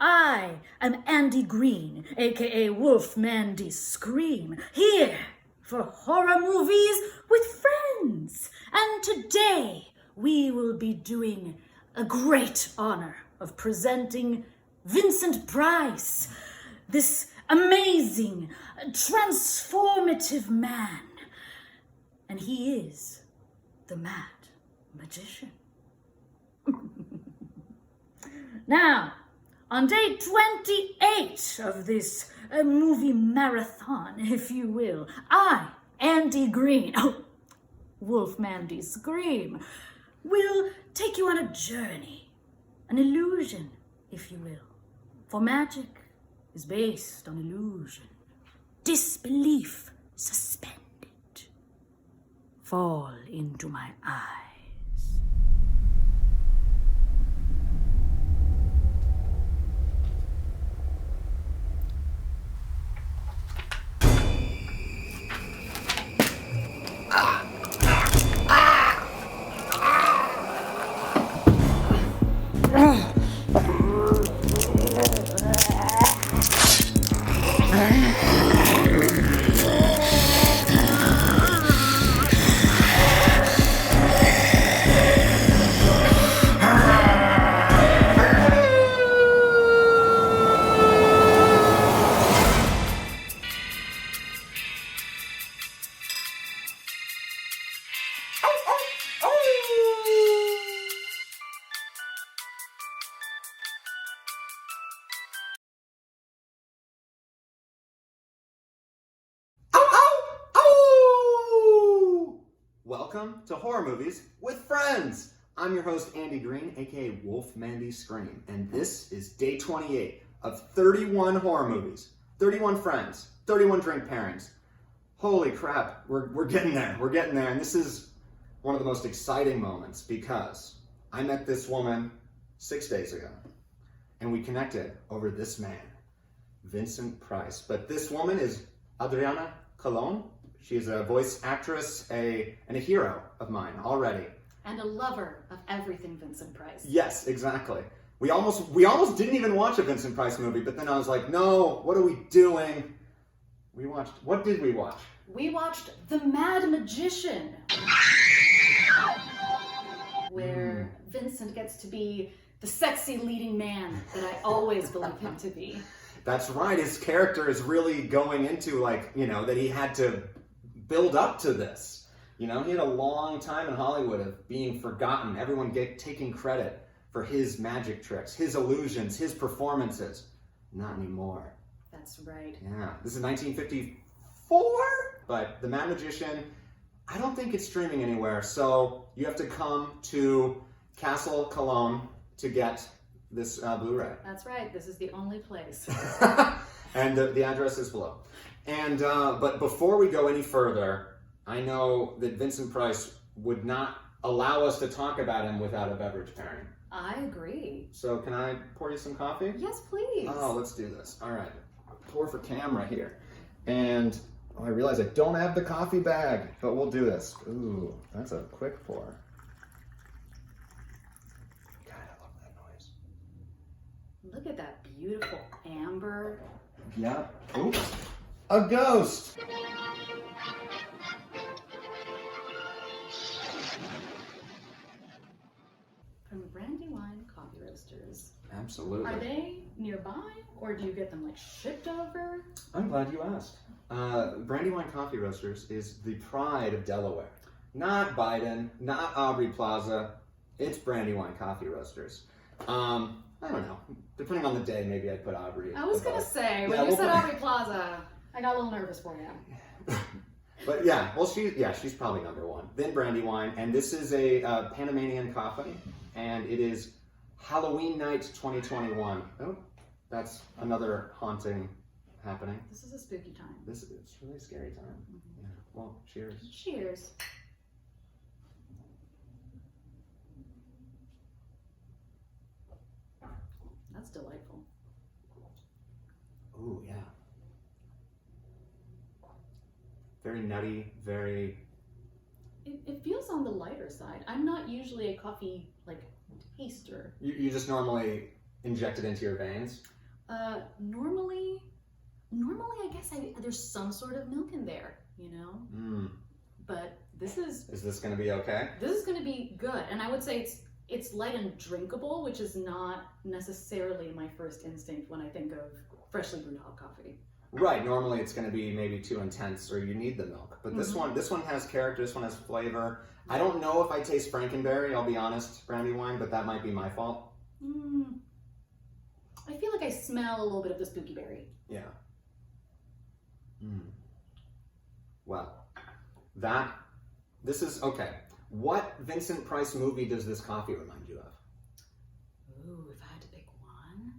I am Andy Green, aka Wolfmandy Screame, here for horror movies with friends. And today we will be doing a great honor of presenting Vincent Price, this amazing, transformative man. And he is the Mad Magician. Now, on day 28 of this movie marathon, if you will, I, Andy Green, Wolfmandy Screame, will take you on a journey, an illusion, if you will. For magic is based on illusion, disbelief suspended. Fall into my eyes. Welcome to Horror Movies with Friends. I'm your host, Andy Green, aka Wolfmandy Screame, and this is day 28 of 31 horror movies, 31 friends, 31 drink pairings. Holy crap, we're getting there, and this is one of the most exciting moments because I met this woman 6 days ago, and we connected over this man, Vincent Price. But this woman is Adriana Colón. She's a voice actress, and a hero of mine already. And a lover of everything Vincent Price. Yes, exactly. We almost didn't even watch a Vincent Price movie, but then I was like, no, what are we doing? What did we watch? We watched The Mad Magician, where Vincent gets to be the sexy leading man that I always believe him to be. That's right. His character is really going into that he had to build up to this. He had a long time in Hollywood of being forgotten. Everyone taking credit for his magic tricks, his illusions, his performances. Not anymore. That's right. Yeah. This is 1954, but The Mad Magician, I don't think it's streaming anywhere. So you have to come to Castle Cologne to get this Blu-ray. That's right. This is the only place. And the address is below. And but before we go any further, I know that Vincent Price would not allow us to talk about him without a beverage pairing. I agree. So can I pour you some coffee? Yes, please. Oh, let's do this. All right. Pour for camera here. And I realize I don't have the coffee bag, but we'll do this. Ooh, that's a quick pour. God, I love that noise. Look at that beautiful amber. Yeah. Oops. A ghost! From Brandywine Coffee Roasters. Absolutely. Are they nearby, or do you get them shipped over? I'm glad you asked. Brandywine Coffee Roasters is the pride of Delaware. Not Biden, not Aubrey Plaza. It's Brandywine Coffee Roasters. I don't know. Depending on the day, maybe I'd put Aubrey. I was going to say, when you said Aubrey Plaza, I got a little nervous for you. But yeah, well, she's probably number one. Then Brandywine, and this is a Panamanian coffee, and it is Halloween night 2021. Oh, that's another haunting happening. This is a spooky time. It's really a scary time. Mm-hmm. Yeah. Well, cheers. Cheers. That's delightful. Ooh, yeah. Very nutty, very... It feels on the lighter side. I'm not usually a coffee, taster. You just normally inject it into your veins? Normally I guess there's some sort of milk in there, you know? But this is... Is this going to be okay? This is going to be good. And I would say it's light and drinkable, which is not necessarily my first instinct when I think of freshly brewed hot coffee. Right, normally it's going to be maybe too intense or you need the milk. But this one has character, this one has flavor. I don't know if I taste Frankenberry, I'll be honest, Brandywine, but that might be my fault. I feel like I smell a little bit of the spooky berry. Yeah. Well, this is, okay. What Vincent Price movie does this coffee remind you of? Ooh, if I had to pick one,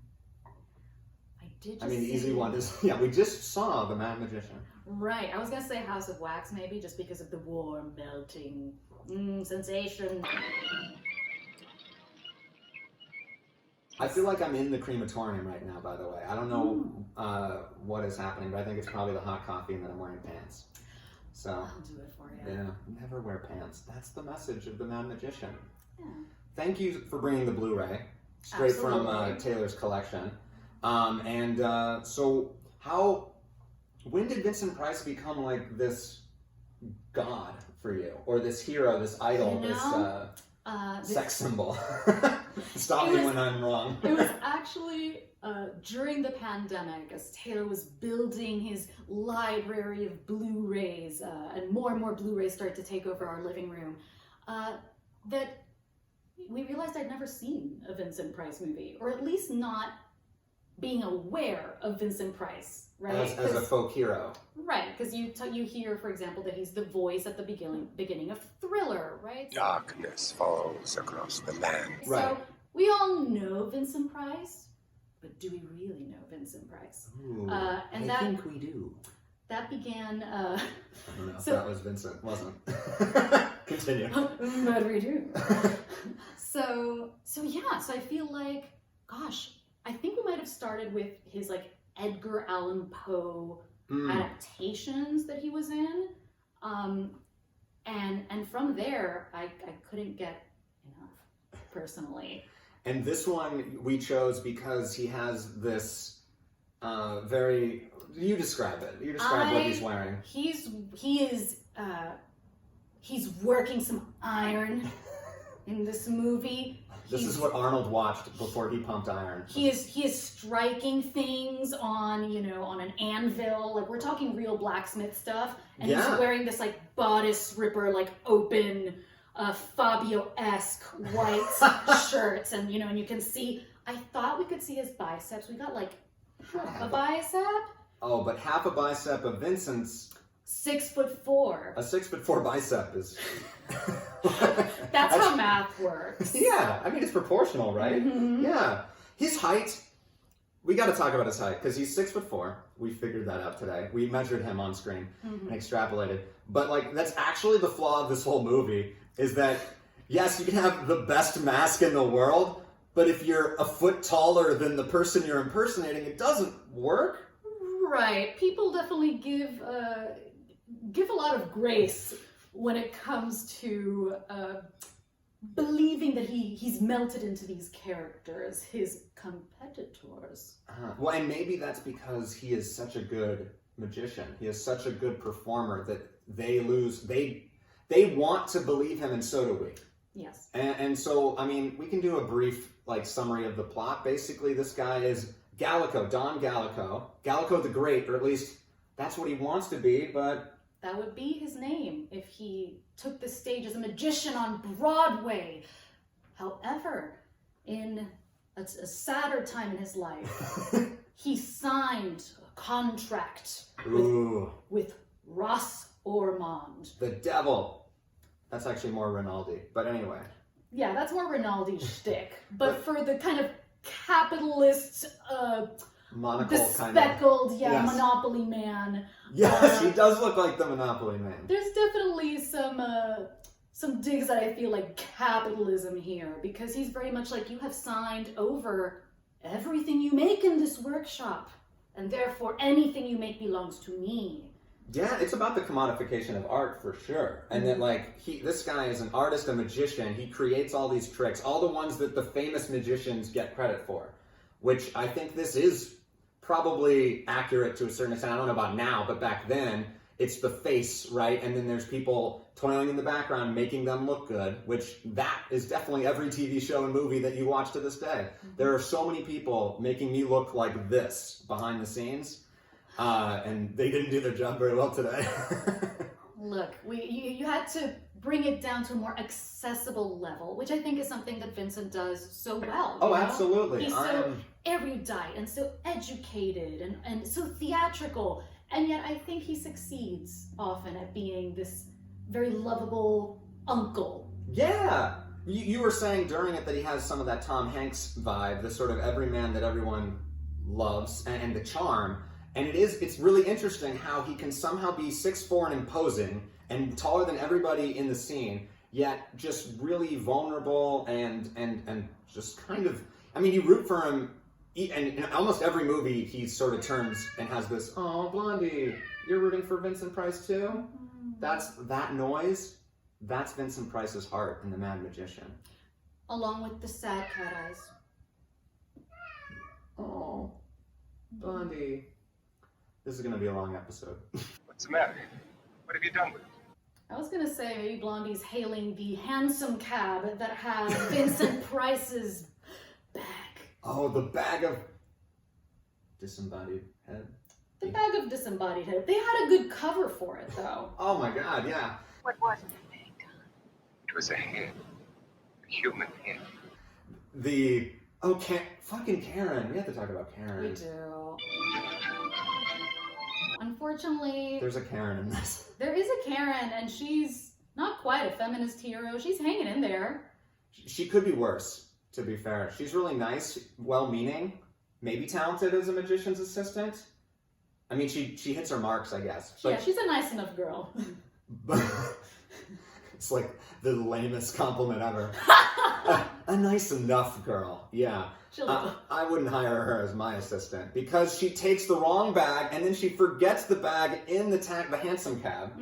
the easy one is, we just saw The Mad Magician. Right, I was gonna say House of Wax maybe, just because of the warm, melting sensation. I feel like I'm in the crematorium right now, by the way. I don't know what is happening, but I think it's probably the hot coffee and then I'm wearing pants. So, I'll do it for you. Yeah, never wear pants. That's the message of The Mad Magician. Yeah. Thank you for bringing the Blu-ray, straight from Taylor's collection. So when did Vincent Price become like this god for you? Or this hero, this idol, this sex symbol? Stop me when I'm wrong. It was actually during the pandemic, as Taylor was building his library of Blu-rays, and more Blu-rays started to take over our living room, that we realized I'd never seen a Vincent Price movie, or at least not being aware of Vincent Price, right? As a folk hero. Right, because you hear, for example, that he's the voice at the beginning of Thriller, right? Darkness falls across the land. Right. So we all know Vincent Price, but do we really know Vincent Price? Ooh, and I think we do. That began... I don't know if that was Vincent, wasn't. Continue. But we do. So I feel like, gosh, I think we might have started with his like Edgar Allan Poe adaptations that he was in. And from there, I couldn't get enough, personally. And this one we chose because he has this very... You describe it. You describe what he's wearing. He's working some iron in this movie. This is what Arnold watched before he pumped iron. He is striking things on an anvil. Like, we're talking real blacksmith stuff. And he's wearing this like bodice ripper, like open Fabio-esque white shirts, and and you can see. I thought we could see his biceps. We got like half a bicep. Oh, but half a bicep of Vincent's 6'4". A 6'4" bicep is. That's how math works. Yeah, I mean it's proportional, right? Mm-hmm. Yeah, his height. We got to talk about his height because he's 6'4". We figured that out today. We measured him on screen and extrapolated. But like that's actually the flaw of this whole movie is that yes, you can have the best mask in the world, but if you're a foot taller than the person you're impersonating, it doesn't work. Right. People definitely give a lot of grace when it comes to believing that he's melted into these characters, his competitors. Well, and maybe that's because he is such a good magician. He is such a good performer that they want to believe him, and so do we. Yes. And so, I mean, we can do a brief summary of the plot. Basically, this guy is Gallico, Don Gallico, Gallico the Great, or at least that's what he wants to be, but... That would be his name if he took the stage as a magician on Broadway. However, in a sadder time in his life, he signed a contract with Ross Ormond. The devil. That's actually more Renaldi, but anyway. Yeah, that's more Renaldi's shtick. But for the kind of capitalist, bespeckled, Monopoly man. Yes, he does look like the Monopoly man. There's definitely some digs that I feel like capitalism here, because he's very much like, you have signed over everything you make in this workshop, and therefore anything you make belongs to me. Yeah, it's about the commodification of art for sure. And then this guy is an artist, a magician. He creates all these tricks, all the ones that the famous magicians get credit for. which I think this is probably accurate to a certain extent. I don't know about now, but back then, it's the face, right? And then there's people toiling in the background, making them look good, which that is definitely every TV show and movie that you watch to this day. There are so many people making me look like this behind the scenes, and they didn't do their job very well today. Look, you had to bring it down to a more accessible level, which I think is something that Vincent does so well. Oh, you know? absolutely. He's so erudite and so educated and so theatrical. And yet I think he succeeds often at being this very lovable uncle. Yeah. You were saying during it that he has some of that Tom Hanks vibe, the sort of everyman that everyone loves, and the charm. And it's really interesting how he can somehow be 6'4" and imposing and taller than everybody in the scene, yet just really vulnerable and just kind of, I mean, you root for him. And in almost every movie, he sort of turns and has this, "Oh, Blondie, you're rooting for Vincent Price too?" That noise, that's Vincent Price's heart in The Mad Magician. Along with the sad cat eyes. Oh, Blondie. This is going to be a long episode. What's the matter? What have you done with it? I was going to say maybe Blondie's hailing the handsome cab that has Vincent Price's bag. Oh, the bag of disembodied head. The bag of disembodied head. They had a good cover for it, though. Oh my God, yeah. What was it, Meg? It was a head. A human head. Fucking Karen. We have to talk about Karen. We do. Unfortunately, There's a Karen in this. there is a Karen, and she's not quite a feminist hero. She's hanging in there. She could be worse, to be fair. She's really nice, well-meaning, maybe talented as a magician's assistant. I mean, she hits her marks, I guess. Yeah, she's a nice enough girl. But it's like the lamest compliment ever. A nice enough girl, yeah. I wouldn't hire her as my assistant because she takes the wrong bag and then she forgets the bag in the hansom cab,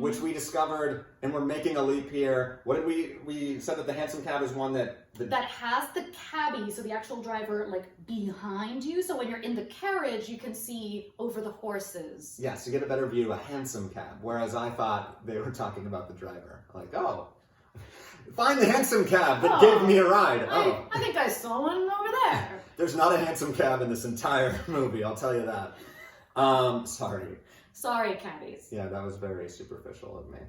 which we discovered, and we're making a leap here. What did we said that the hansom cab is one that has the cabbie, so the actual driver, like, behind you, so when you're in the carriage you can see over the horses. Yes, you get a better view, a hansom cab, whereas I thought they were talking about the driver. Like, oh, find the hansom cab that gave me a ride. I think I saw one over there. There's not a hansom cab in this entire movie, I'll tell you that. Sorry, cabbies. Yeah, that was very superficial of me.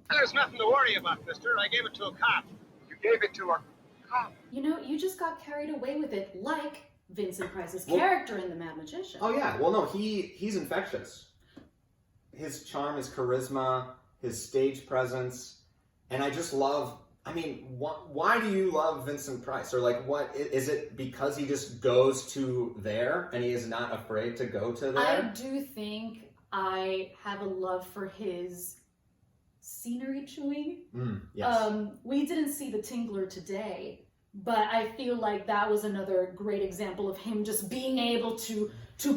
There's nothing to worry about, mister. I gave it to a cop. You gave it to a cop. You know, you just got carried away with it, like Vincent Price's character in The Mad Magician. Oh yeah, well no, he's infectious. His charm, his charisma, his stage presence, and I just love, I mean, why do you love Vincent Price? Or like, what, is it because he just goes to there and he is not afraid to go to there? I do think I have a love for his scenery chewing. Yes. We didn't see The Tingler today, but I feel like that was another great example of him just being able to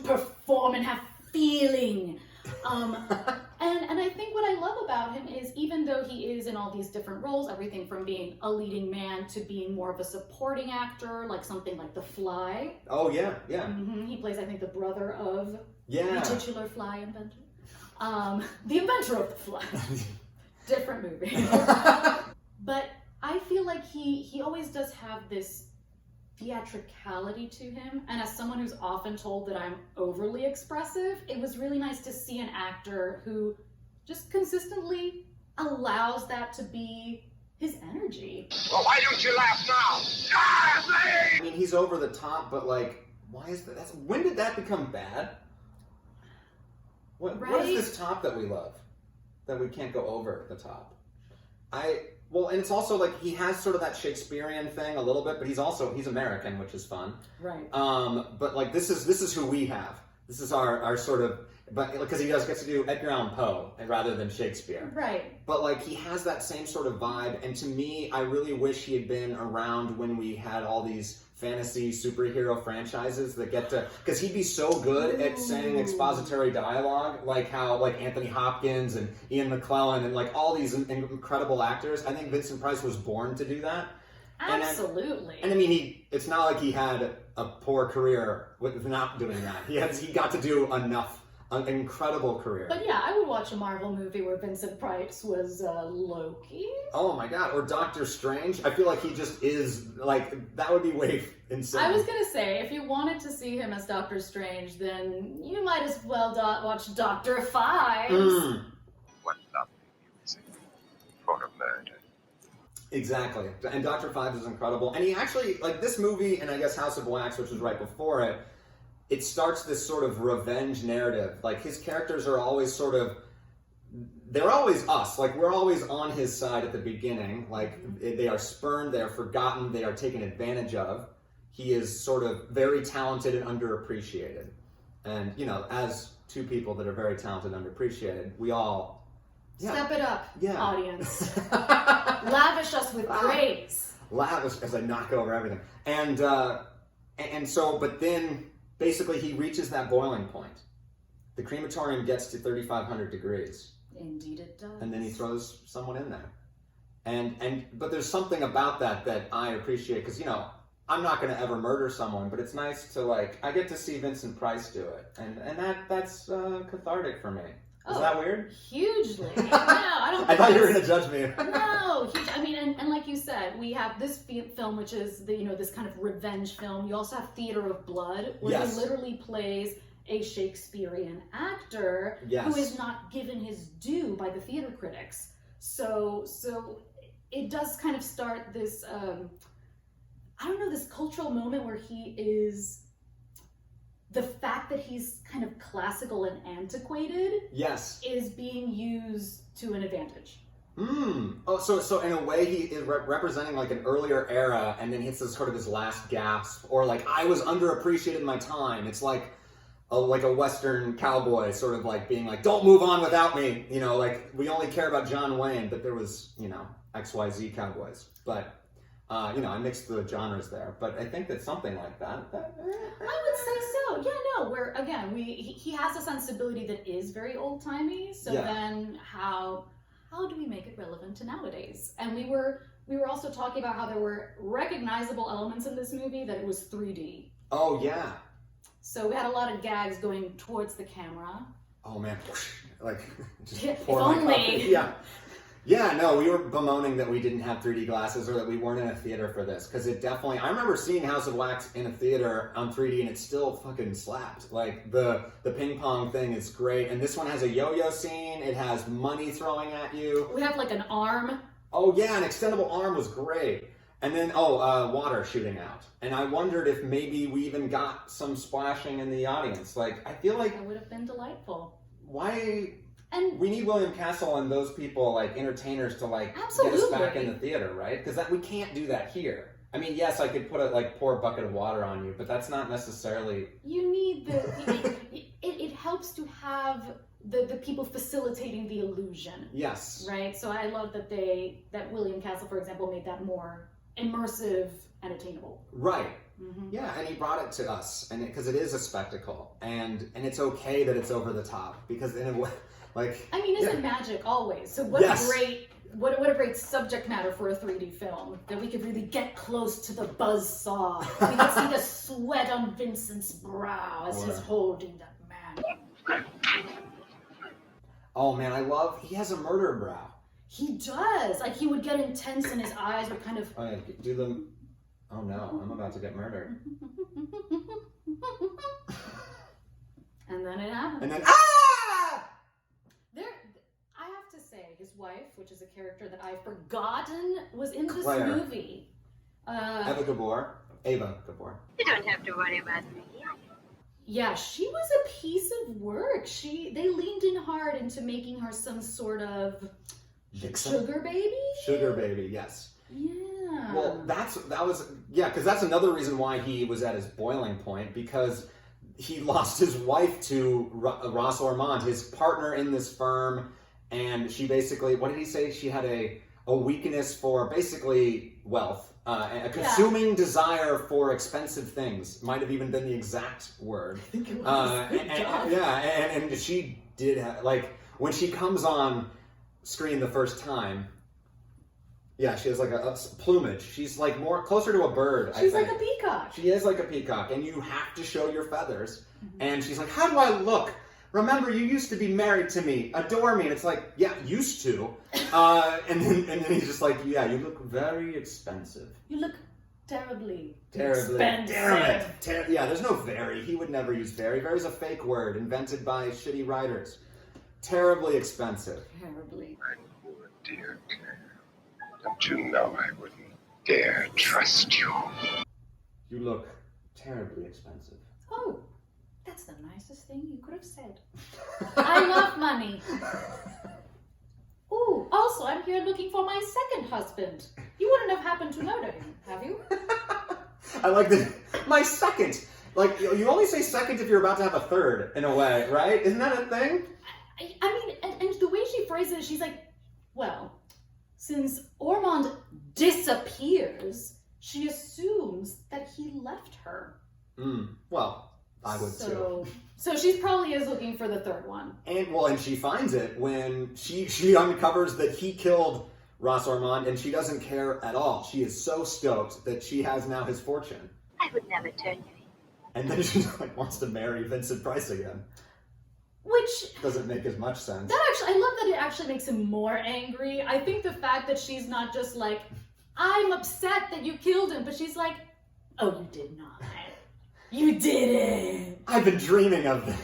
perform and have feeling. And I think what I love about him is, even though he is in all these different roles, everything from being a leading man to being more of a supporting actor, like something like The Fly. Oh yeah, yeah. He plays, I think, the brother of Yeah. the titular fly inventor. The inventor of the fly. Different movie. But I feel like he always does have this theatricality to him, and as someone who's often told that I'm overly expressive, it was really nice to see an actor who just consistently allows that to be his energy. Well, why don't you laugh now? I mean, he's over the top, but like, why is that? When did that become bad? What is this top that we love? That we can't go over the top? Well, and it's also like he has sort of that Shakespearean thing a little bit, but he's American, which is fun. Right. But like this is who we have. This is our sort of, but because he does get to do Edgar Allan Poe rather than Shakespeare. Right. But like he has that same sort of vibe, and to me, I really wish he had been around when we had all these fantasy superhero franchises that get to, because he'd be so good at saying expository dialogue, like how like Anthony Hopkins and Ian McKellen and like all these incredible actors. I think Vincent Price was born to do that, Absolutely. And I mean, it's not like he had a poor career with not doing that. He got to do an incredible career. But yeah, I would watch a Marvel movie where Vincent Price was Loki. Oh my god, or Doctor Strange. I feel like he just is, like, that would be way insane. I was gonna say, if you wanted to see him as Doctor Strange, then you might as well watch Dr. Fives. What lovely music for a murder. Exactly. And Dr. Fives is incredible. And he actually, like, this movie, and I guess House of Wax, which was right before it, it starts this sort of revenge narrative. Like, his characters are always sort of, they're always us. Like, we're always on his side at the beginning. Like, they are spurned, they are forgotten, they are taken advantage of. He is sort of very talented and underappreciated. And, you know, as two people that are very talented and underappreciated, we all... Yeah. Step it up, Yeah. audience. Lavish us with praise. Lavish as I knock over everything. And so, but then... Basically, he reaches that boiling point. The crematorium gets to 3,500 degrees. Indeed it does. And then he throws someone in there. But there's something about that I appreciate, because, you know, I'm not going to ever murder someone, but it's nice to, like, I get to see Vincent Price do it. And that's cathartic for me. Is that weird? Hugely. No, I don't think I thought you were going to judge me. No, huge. I mean, and like you said, we have this film, which is this kind of revenge film. You also have Theater of Blood, where he literally plays a Shakespearean actor who is not given his due by the theater critics. So it does kind of start this, this cultural moment where he is... The fact that he's kind of classical and antiquated is being used to an advantage. Oh, so in a way he is representing like an earlier era, and then hits sort of his last gasp, or like, I was underappreciated in my time. It's like a Western cowboy sort of like being like, don't move on without me. You know, like, we only care about John Wayne, but there was, XYZ cowboys. But, I mixed the genres there, but I think that something like that. I would say so. Yeah, no, where again, he has a sensibility that is very old-timey. So then how do we make it relevant to nowadays? And we were also talking about how there were recognizable elements in this movie, that it was 3D. Oh yeah. So we had a lot of gags going towards the camera. Oh man, like just if pour my only. coffee. Yeah. Yeah, no, we were bemoaning that we didn't have 3D glasses, or that we weren't in a theater for this, because it definitely... I remember seeing House of Wax in a theater on 3D, and it still fucking slapped. Like, the ping pong thing is great, and this one has a yo-yo scene, it has money throwing at you. We have, like, an arm. Oh, yeah, an extendable arm was great. And then, water shooting out. And I wondered if maybe we even got some splashing in the audience. Like, I feel like... That would have been delightful. Why... And we need William Castle and those people, like, entertainers, to, like, get us back in the theater, right? Because we can't do that here. I mean, yes, I could pour a bucket of water on you, but that's not necessarily... You need it helps to have the people facilitating the illusion. Yes. Right? So I love that William Castle, for example, made that more immersive and attainable. Right. Mm-hmm. Yeah, and he brought it to us, and because it is a spectacle, and it's okay that it's over the top, because in a way... Like, I mean, isn't magic always? So what a great subject matter for a 3D film, that we could really get close to the buzzsaw. We could see the sweat on Vincent's brow as he's holding that man. Oh man, he has a murder brow. He does. Like, he would get intense and his eyes would kind of... Oh yeah, do them... Oh no, I'm about to get murdered. And then it happened. And then, I have to say, his wife, which is a character that I've forgotten was in this Claire. movie. Ava Gabor. You don't have to worry about me. Yeah, she was a piece of work. They leaned in hard into making her some sort of sugar baby? Sugar baby, yes. Yeah. Well, because that's another reason why he was at his boiling point, because he lost his wife to Ross Ormond, his partner in this firm, and she basically, what did he say? She had a weakness for basically wealth, a consuming desire for expensive things. Might have even been the exact word. I think it was. And she did, when she comes on screen the first time, Yeah, she has like a plumage. She's like more closer to a bird. She's I like think. a peacock. She is like a peacock, and you have to show your feathers. And she's like, how do I look? Remember, you used to be married to me, adore me. And it's like, yeah, used to. And then he's just like, yeah, you look very expensive. You look terribly Terribly. expensive. Damn it. Yeah, there's no very. He would never use very. Very's a fake word invented by shitty writers. Terribly expensive. Terribly. My poor dear Claire. Don't you know I wouldn't dare trust you? You look terribly expensive. Oh, that's the nicest thing you could have said. I love money. Ooh, also, I'm here looking for my second husband. You wouldn't have happened to murder him, have you? I like that. My second. Like, you only say second if you're about to have a third, in a way, right? Isn't that a thing? I mean, and the way she phrases it, she's like, well, since Ormond disappears, she assumes that he left her. Well, I would too. So she probably is looking for the third one. And she finds it when she uncovers that he killed Ross Ormond, and she doesn't care at all. She is so stoked that she has now his fortune. I would never turn you in. And then she like wants to marry Vincent Price again. Which doesn't make as much sense. I love that it actually makes him more angry. I think the fact that she's not just like, I'm upset that you killed him, but she's like, oh, you did not. You didn't. I've been dreaming of this.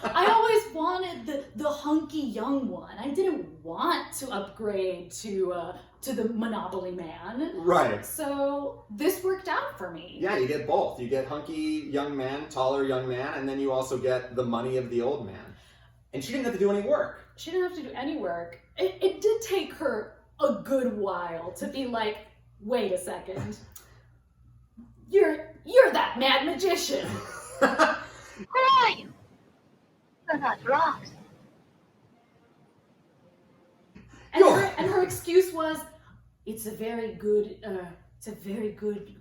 I always wanted the hunky young one. I didn't want to upgrade to the Monopoly man. Right. So this worked out for me. Yeah, you get both. You get hunky young man, taller young man, and then you also get the money of the old man. And she didn't have to do any work. She didn't have to do any work. It did take her a good while to be like, wait a second. You're that mad magician. Where are you? You're not Ross. And her excuse was, it's a very good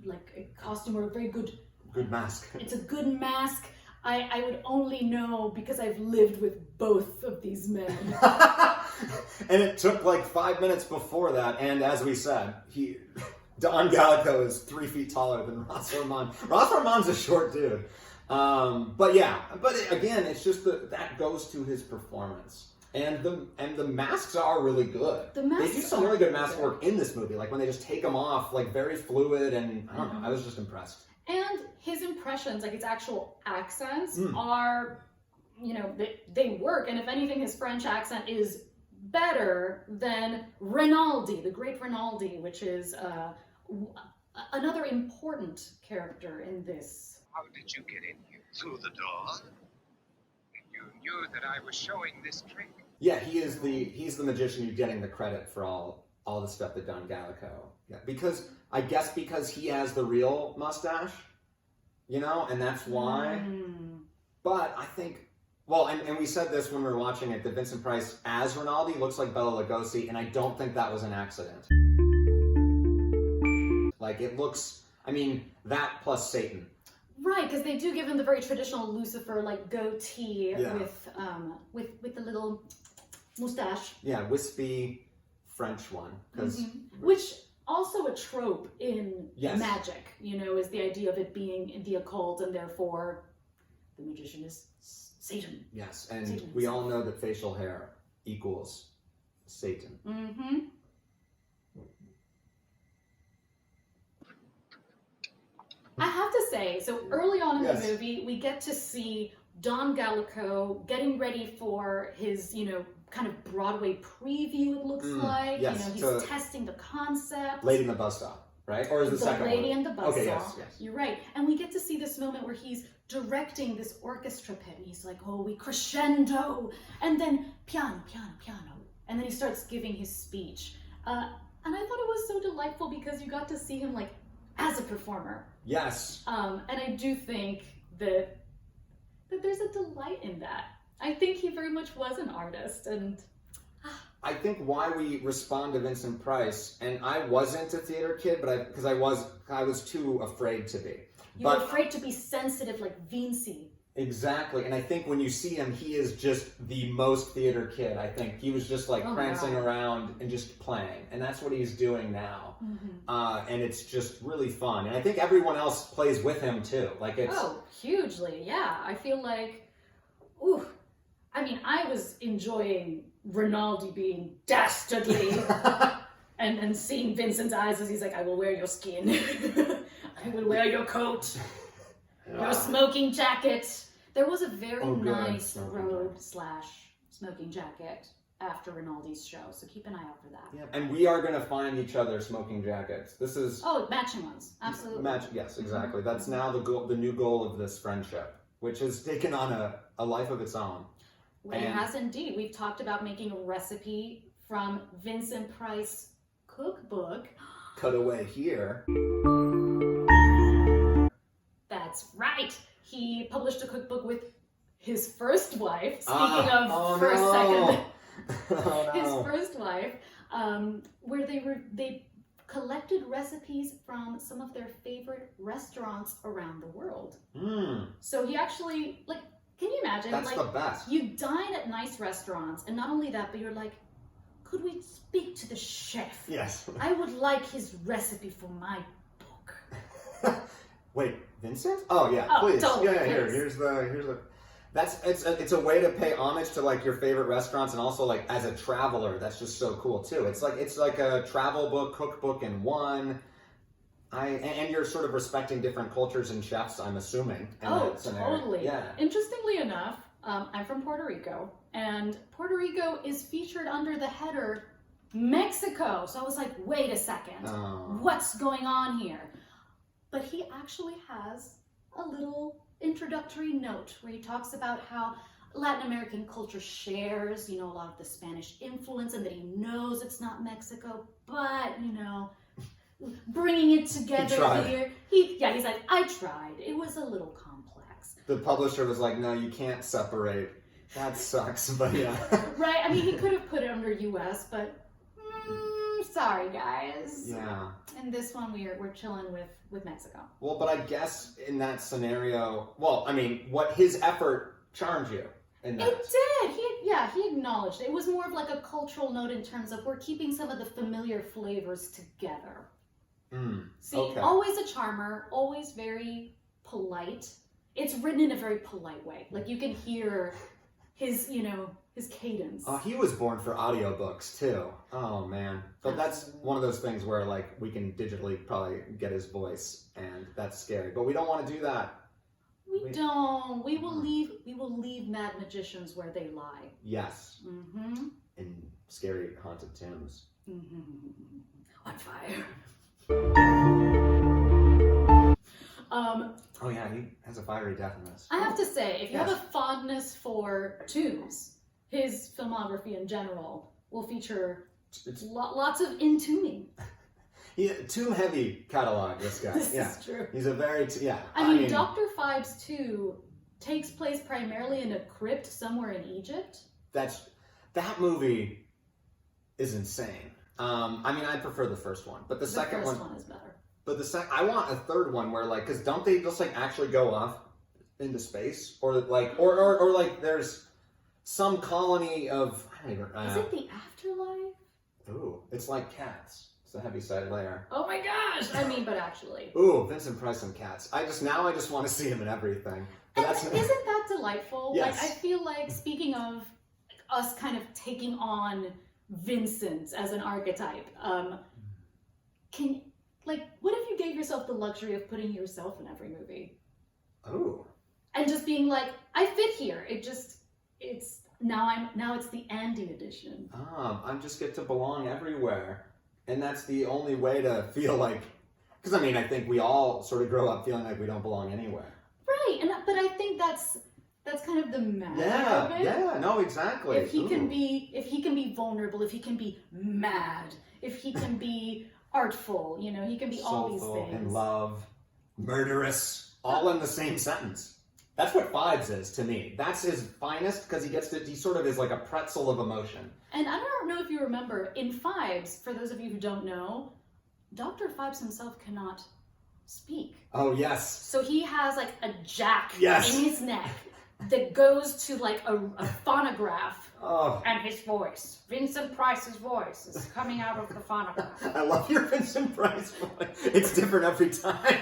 like a costume or a very good mask. It's a good mask. I would only know because I've lived with both of these men. And it took like 5 minutes before that, and as we said, Don Gallico is 3 feet taller than Ross Ormond. Ross Ormond's a short dude. But again, it's just that goes to his performance. And the masks are really good. They do some really good mask work in this movie, like when they just take them off, like very fluid, and I don't know, I was just impressed. And his impressions, like his actual accents, are, they work. And if anything, his French accent is better than Renaldi, the great Renaldi, which is another important character in this. How did you get in here? Through the door? You knew that I was showing this trick? Yeah, he's the magician who's getting the credit for all the stuff that Don Gallico. Yeah, because he has the real mustache, and that's why. But I think, and we said this when we were watching it, that Vincent Price as Renaldi looks like Bela Lugosi, and I don't think that was an accident. Like, it looks, that plus Satan. Right, because they do give him the very traditional Lucifer like goatee with the little mustache. Yeah, wispy French one. Which also a trope in yes. magic, is the idea of it being in the occult, and therefore the magician is Satan. Yes, and we all know that facial hair equals Satan. Mm-hmm. I have to say, so early on in the movie, we get to see Don Gallico getting ready for his, kind of Broadway preview, it looks like. Yes, he's testing the concept. Lady in the Bus Stop, right? Or is the second Lady one? in the Bus Stop. Yes. You're right. And we get to see this moment where he's directing this orchestra pit. And he's like, we crescendo. And then piano, piano, piano. And then he starts giving his speech. And I thought it was so delightful because you got to see him, like, as a performer. Yes. And I do think that there's a delight in that. I think he very much was an artist, and I think why we respond to Vincent Price, and I wasn't a theater kid, but because I was too afraid to be. You were afraid to be sensitive like Vincent. Exactly, and I think when you see him, he is just the most theater kid. I think he was just like prancing around and just playing, and that's what he's doing now. And it's just really fun. And I think everyone else plays with him too. Like it's hugely, yeah. I feel like, I mean, I was enjoying Renaldi being dastardly, and seeing Vincent's eyes as he's like, "I will wear your skin, I will wear your coat." Your smoking jacket. There was a very nice robe/smoking jacket after Renaldi's show, so keep an eye out for that. Yeah, and we are going to find each other smoking jackets. This is matching ones, absolutely. Yes, exactly. That's now the new goal of this friendship, which has taken on a life of its own. It has indeed. We've talked about making a recipe from Vincent Price cookbook. Cut away here. That's right. He published a cookbook with his first wife. Speaking of second. His first wife, where they collected recipes from some of their favorite restaurants around the world. So he actually, like, can you imagine? That's the best. You dine at nice restaurants, and not only that, but you're like, could we speak to the chef? Yes. I would like his recipe for my book. Wait, Vincent? Oh yeah, please. Totally, yeah, please. Here's the. It's a way to pay homage to like your favorite restaurants, and also like as a traveler, that's just so cool too. It's like a travel book, cookbook in one. And you're sort of respecting different cultures and chefs, I'm assuming. Totally. Yeah. Interestingly enough, I'm from Puerto Rico, and Puerto Rico is featured under the header Mexico. So I was like, wait a second, what's going on here? But he actually has a little introductory note where he talks about how Latin American culture shares, a lot of the Spanish influence, and that he knows it's not Mexico, but, bringing it together here. He's like, I tried. It was a little complex. The publisher was like, no, you can't separate. That sucks, but yeah. Right? I mean, he could have put it under US, but sorry, guys. Yeah. And this one, we're chilling with Mexico. Well, but I guess in that scenario, what his effort charmed you in that. It did. He acknowledged it. It was more of like a cultural note in terms of we're keeping some of the familiar flavors together. See, always a charmer, always very polite. It's written in a very polite way. Like you can hear his cadence. Oh, he was born for audiobooks too. Oh man. But that's one of those things where like we can digitally probably get his voice, and that's scary. But we don't want to do that. We don't. We will leave mad magicians where they lie. Yes. In scary haunted tombs. On fire. Oh yeah, he has a fiery death in this. I have to say, if you have a fondness for tombs, his filmography in general will feature lots of intombing. Tomb heavy catalog, this guy. This is true. He's a very I mean, Dr. Phibes 2 takes place primarily in a crypt somewhere in Egypt. That movie is insane. I prefer the first one, but the second one is better. But I want a third one where because don't they just actually go off into space, or there's some colony of is it the afterlife? Ooh, it's like Cats. It's a heavy-sided layer. Oh my gosh! But actually. Ooh, Vincent Price and Cats. I just want to see him in everything. But isn't that delightful? Yes. I feel like, speaking of us kind of taking on Vincent as an archetype, what if you gave yourself the luxury of putting yourself in every movie? Oh. And just being like, I fit here. Now it's the Andy edition. I just get to belong everywhere. And that's the only way to feel like, because I think we all sort of grow up feeling like we don't belong anywhere. Right, but I think that's kind of the magic of it. Yeah, no, exactly. If he can be vulnerable, if he can be mad, if he can be artful, he can be all these things. In love, murderous, all in the same sentence. That's what Phibes is to me. That's his finest, because he sort of is like a pretzel of emotion. And I don't know if you remember, in Phibes, for those of you who don't know, Dr. Phibes himself cannot speak. Oh, yes. So he has like a jack Yes. in his neck that goes to like a phonograph. Oh. And his voice, Vincent Price's voice, is coming out of the phonograph. I love your Vincent Price voice. It's different every time.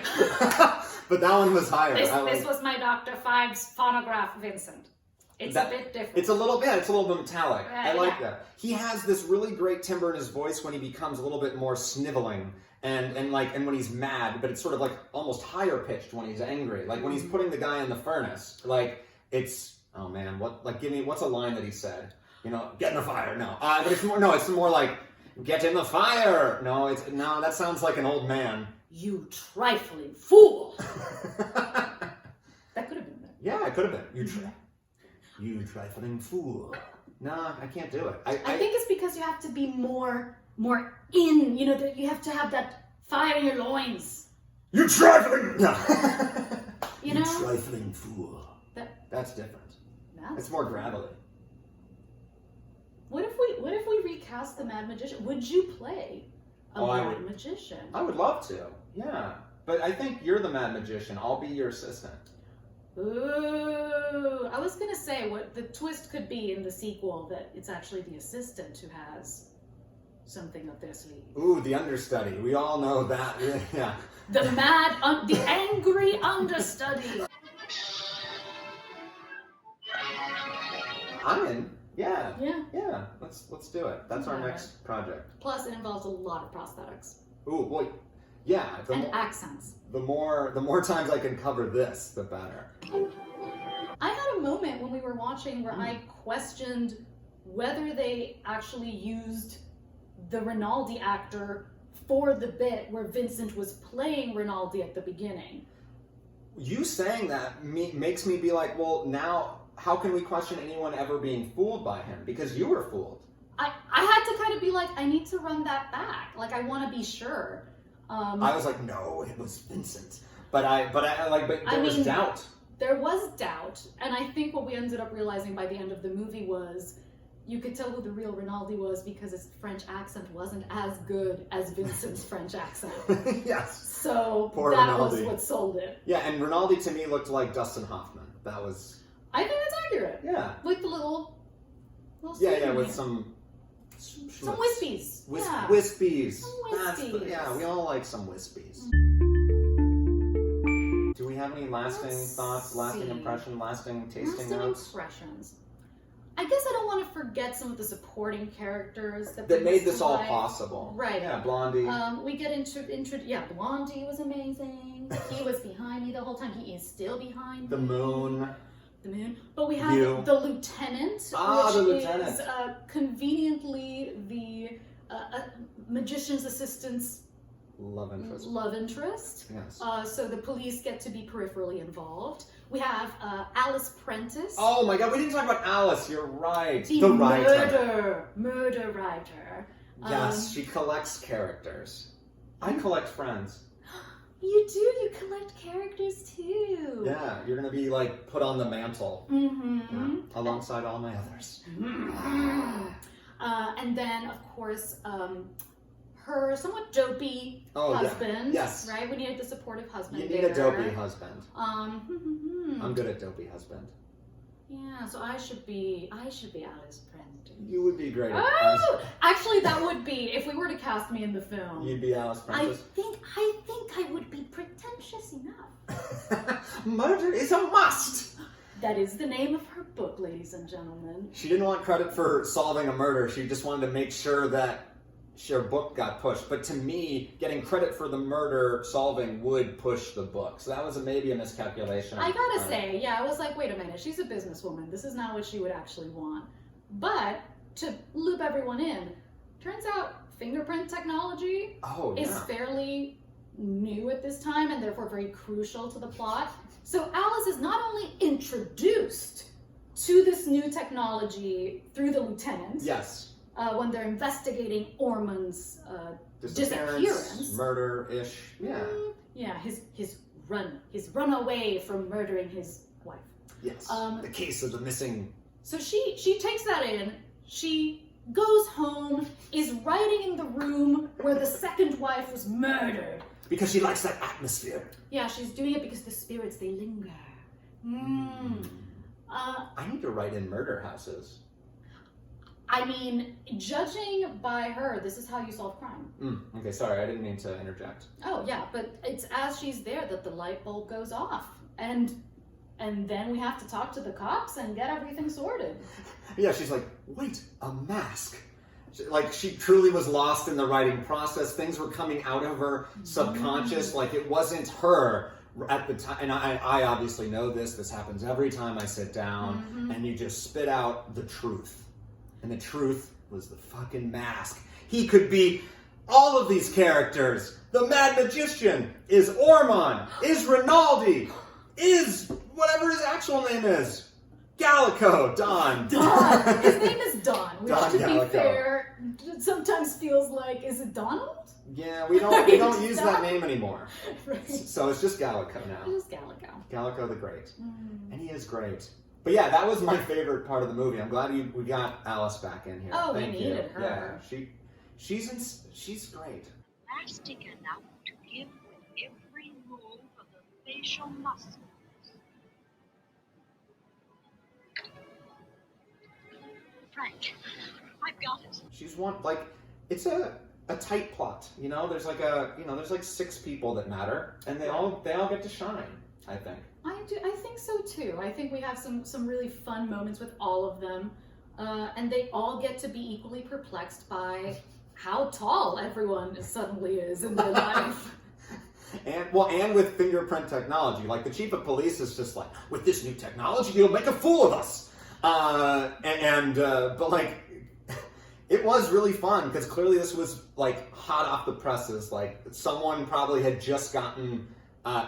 But that one was higher. This was my Dr. Five's phonograph, Vincent. It's a bit different. It's a little bit metallic. I like yeah. that. He has this really great timbre in his voice when he becomes a little bit more sniveling and when he's mad, but it's sort of like almost higher pitched when he's angry. Like when he's putting the guy in the furnace. Like it's, oh man, what's a line that he said? You know, get in the fire. No. But it's more like get in the fire. No, that sounds like an old man. You trifling fool. That could have been it. Yeah, it could have been. You trifling fool. Nah, I can't do it. I think it's because you have to be more in, you know, you have to have that fire in your loins. You trifling! No. You know? Trifling fool. That's different. It's more gravelly. What if we recast the Mad Magician? Would you play a Mad Magician? I would love to, yeah. But I think you're the Mad Magician. I'll be your assistant. Ooh, I was gonna say what the twist could be in the sequel, that it's actually the assistant who has something up their sleeve. Ooh, the understudy. We all know that. Yeah. The angry understudy. I'm in. Yeah. Yeah. Let's do it. That's our next project. Plus, it involves a lot of prosthetics. Ooh, boy. Yeah. And accents. The more times I can cover this, the better. I had a moment when we were watching where I questioned whether they actually used the Renaldi actor for the bit where Vincent was playing Renaldi at the beginning. You saying that makes me be like, well, now how can we question anyone ever being fooled by him? Because you were fooled. I had to kind of be like, I need to run that back. Like, I want to be sure. I was like, no, it was Vincent. But there was doubt. There was doubt, and I think what we ended up realizing by the end of the movie was you could tell who the real Renaldi was because his French accent wasn't as good as Vincent's French accent. Yes. So Poor that Renaldi. was what sold it. Yeah, and Renaldi to me looked like Dustin Hoffman. That was... I think that's accurate. Yeah. With the little Yeah, with some wispies. Wispies. Some wispies. Yeah, we all like some wispies. Do we have any lasting thoughts, lasting impression, lasting tasting notes? Impressions. I guess I don't want to forget some of the supporting characters that made this all possible. Right. Yeah, Blondie. We get Blondie was amazing. He was behind me the whole time. He is still behind me. The moon. But we have the lieutenant, which is conveniently the magician's assistant's love interest. Yes. So the police get to be peripherally involved. We have Alice Prentice. Oh my God, we didn't talk about Alice. You're right. The writer. Murder writer. Yes, she collects characters. I collect friends. You do. You collect characters too. Yeah, you're gonna be like put on the mantle alongside all my others. And then, of course, her somewhat dopey husband. Yes. Right? We need the supportive husband. You need a dopey husband. I'm good at dopey husband. Yeah, so I should be Alice Prentice. You would be great at actually, that would be, if we were to cast me in the film. You'd be Alice Prentice. I think I would be pretentious enough. Murder is a must! That is the name of her book, ladies and gentlemen. She didn't want credit for solving a murder. She just wanted to make sure that her book got pushed. But to me, getting credit for the murder solving would push the book. So that was maybe a miscalculation. I gotta say, I was like, wait a minute, she's a businesswoman. This is not what she would actually want. But to loop everyone in, turns out fingerprint technology is fairly new at this time and therefore very crucial to the plot. So Alice is not only introduced to this new technology through the lieutenant. Yes. When they're investigating Ormond's disappearance. Murder-ish. Yeah. Yeah, his run away from murdering his wife. Yes. The case of the missing. So she takes that in. She goes home, is writing in the room where the second wife was murdered. Because she likes that atmosphere. Yeah, she's doing it because the spirits, they linger. I need to write in murder houses. I mean, judging by her, this is how you solve crime. Okay, sorry, I didn't mean to interject. Oh, yeah, but it's as she's there that the light bulb goes off. And then we have to talk to the cops and get everything sorted. Yeah, she's like, wait, a mask. Like, she truly was lost in the writing process. Things were coming out of her subconscious. Like, it wasn't her at the time. And I obviously know this. This happens every time I sit down. And you just spit out the truth. And the truth was the fucking mask. He could be all of these characters. The Mad Magician is Ormond, is Renaldi, is whatever his actual name is. Gallico, Don. Don. His name is Don, which Don to Gallico. be fair, sometimes feels like, is it Donald? Yeah, we don't use that name anymore. Right. So it's just Gallico now. It is Gallico. Gallico the Great. And he is great. But yeah, that was my favorite part of the movie. I'm glad we got Alice back in here. Oh, Thank we you. needed her. Yeah, she's great. Elastic enough to give with every move of the facial muscles. Frank, I've got it. She's one, like, it's a tight plot, you know? There's like 6 people that matter, and they all get to shine, I think. I think so too. I think we have some really fun moments with all of them. And they all get to be equally perplexed by how tall everyone suddenly is in their life. And with fingerprint technology, like the chief of police is just like, with this new technology, you'll make a fool of us. But like, it was really fun because clearly this was like hot off the presses. Like someone probably had just gotten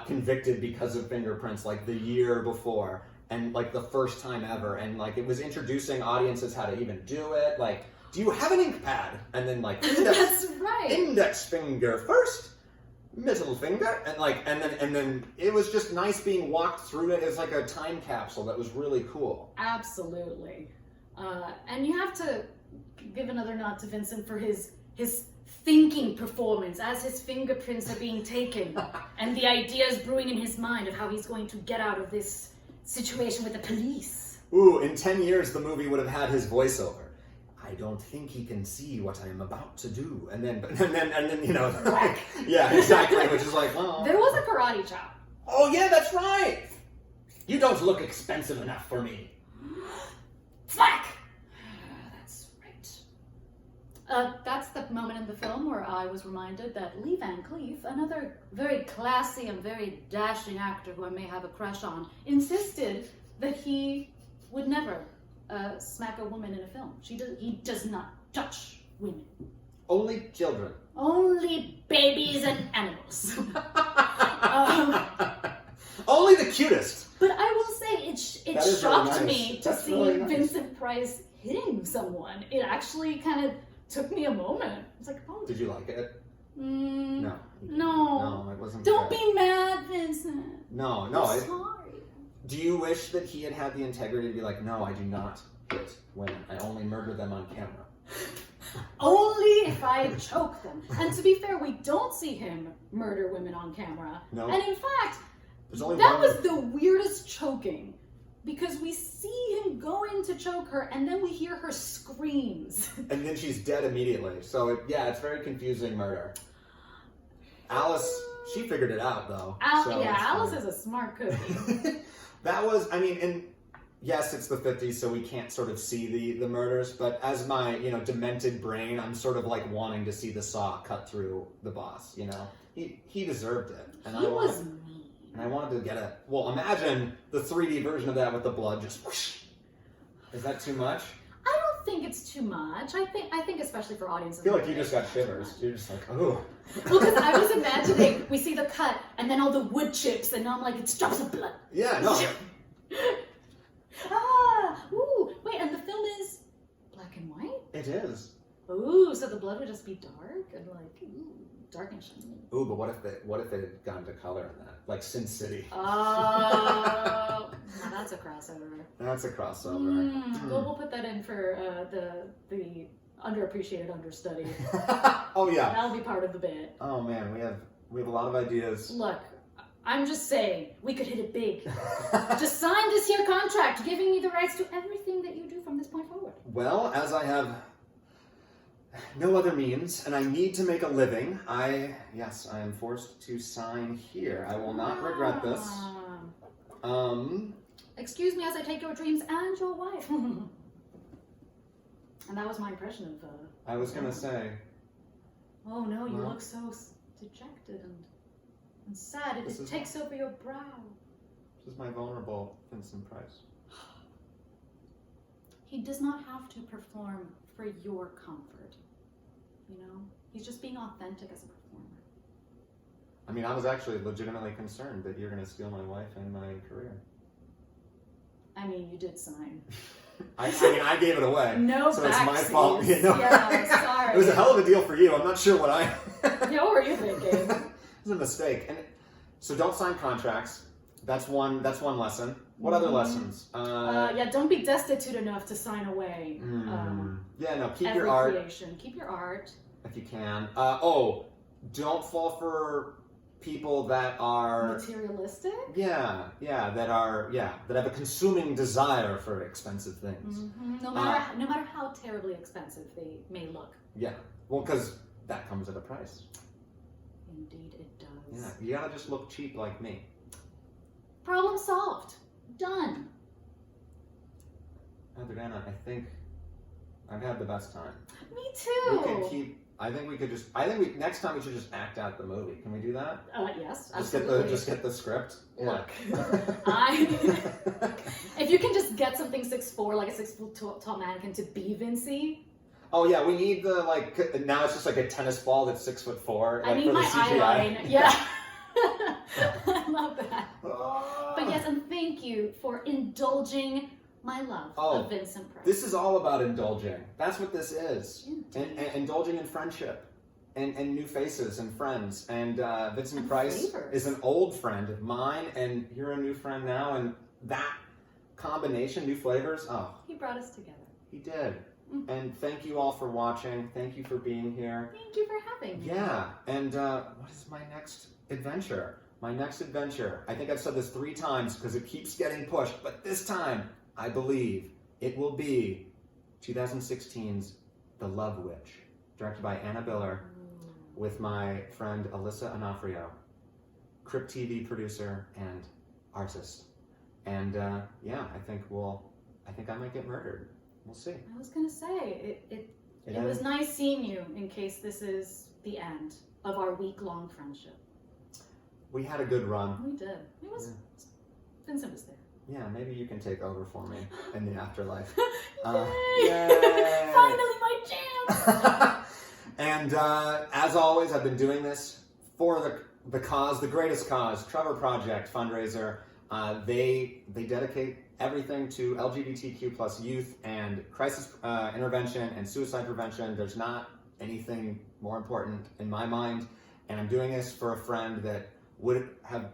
convicted because of fingerprints like the year before, and like the first time ever, and like it was introducing audiences how to even do it. Like, do you have an ink pad? And then like That's right. index finger first, middle finger, and then it was just nice being walked through it as like a time capsule that was really cool. Absolutely. And you have to give another nod to Vincent for his thinking performance as his fingerprints are being taken and the ideas brewing in his mind of how he's going to get out of this situation with the police. Ooh, in 10 years the movie would have had his voiceover. I don't think he can see what I am about to do. And then you know, like, yeah, exactly, which is like, oh. There was a karate chop. Oh yeah, that's right. You don't look expensive enough for me. Thwack! That's right. That's the moment in the film where I was reminded that Lee Van Cleef, another very classy and very dashing actor who I may have a crush on, insisted that he would never smack a woman in a film. He does not touch women. Only children. Only babies and animals. Only the cutest. But I will say, it That is shocked really nice. me to That's see really nice. Vincent Price hitting someone. It actually kind of took me a moment. It's like, oh. Did you like it? No. No, it wasn't. Don't good. be mad, Vincent. No. I'm sorry. Do you wish that he had had the integrity to be like, no, I do not hit women. I only murder them on camera. Only if I choke them. And to be fair, we don't see him murder women on camera. No. And in fact, There's only that one. was the weirdest choking. Because we see him going to choke her, and then we hear her screams. And then she's dead immediately. So, it's very confusing murder. Alice, she figured it out, though. Alice is a smart cookie. That was, I mean, and yes, it's the 50s, so we can't sort of see the murders, but as my, demented brain, I'm sort of like wanting to see the saw cut through the boss, you know? He deserved it. And He was mean. And I wanted to get it. Well, imagine the 3D version of that with the blood just whoosh. Is that too much? I don't think it's too much. I think especially for audiences. I feel like you just got shivers. You're just like, oh. Well, because I was imagining we see the cut and then all the wood chips, and now I'm like, it's drops of blood. Yeah, no. Wait, and the film is black and white? It is. Ooh, so the blood would just be dark and like, dark and shiny. Ooh, but what if they had gone to color in that? Like Sin City. Oh, now that's a crossover. That's a crossover. We'll put that in for the underappreciated understudy. Oh yeah. That'll be part of the bit. Oh man, we have a lot of ideas. Look, I'm just saying, we could hit it big. Just sign this here contract, giving me the rights to everything that you do from this point forward. Well, as I have no other means, and I need to make a living, I am forced to sign here. I will not regret this. Excuse me as I take your dreams and your wife. And that was my impression of, I was gonna say. Oh no, you Well, look so dejected and sad. It takes over your brow. This is my vulnerable Vincent Price. He does not have to perform for your comfort. You know? He's just being authentic as a performer. I mean, I was actually legitimately concerned that you're gonna steal my wife and my career. I mean, you did sign. I mean, I gave it away. No so it's my backsies. fault. You know? Yeah, sorry. It was a hell of a deal for you. I'm not sure what I... Yeah, what were you thinking? It was a mistake. And so don't sign contracts. That's one lesson. What other lessons? Yeah, don't be destitute enough to sign away. Yeah, no, keep every your art. creation. Keep your art. If you can. Don't fall for people that are... Materialistic? that have a consuming desire for expensive things. No matter how terribly expensive they may look. Yeah, well, because that comes at a price. Indeed it does. Yeah, you gotta just look cheap like me. Problem solved. Done. Adriana, I think I've had the best time. Me too. We can keep... next time we should just act out the movie. Can we do that? Yes, Just absolutely. get the script. Look, if you can just get something 6'4", like a 6'4" tall mannequin to be Vincy. Oh yeah, we need the now it's just like a tennis ball that's 6'4". I need for my the CGI. eyeline. Yeah. I love that. But yes, and thank you for indulging my love of Vincent Price. This is all about indulging. That's what this is. And indulging in friendship. And new faces and friends. And Vincent Price flavors. is an old friend of mine, and you're a new friend now, and that combination, new flavors, He brought us together. he did. And thank you all for watching. Thank you for being here. Thank you for having me. Yeah, and what is my next adventure? My next adventure, I think I've said this 3 times because it keeps getting pushed, but this time, I believe it will be 2016's The Love Witch, directed by Anna Biller, with my friend Alyssa Onofrio, Crypt TV producer and artist. And I think I might get murdered. We'll see. I was gonna say it was nice seeing you. In case this is the end of our week-long friendship. We had a good run. We did. It was Vincent was there. Yeah, maybe you can take over for me in the afterlife. Yay! Finally, my chance. And as always, I've been doing this for the cause, the greatest cause, Trevor Project Fundraiser. They dedicate everything to LGBTQ plus youth and crisis intervention and suicide prevention. There's not anything more important in my mind. And I'm doing this for a friend that would have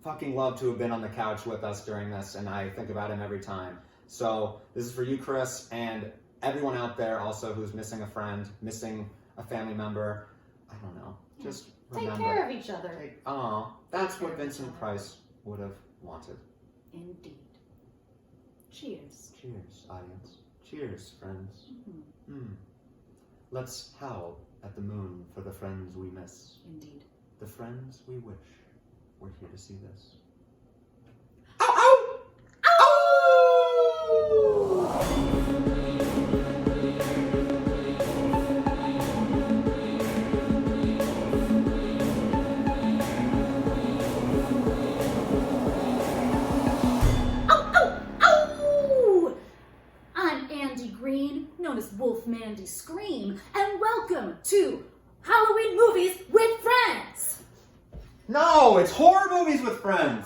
fucking loved to have been on the couch with us during this, and I think about him every time. So this is for you, Chris, and everyone out there also who's missing a friend, missing a family member. I don't know. Just remember. Take care of each other. That's what Vincent Price would have wanted. Indeed. Cheers. Cheers, audience. Cheers, friends. Let's howl at the moon for the friends we miss. Indeed. The friends we wish were here to see this. Known as Wolfmandy Screame, and welcome to Halloween Movies with Friends! No, it's horror movies with friends!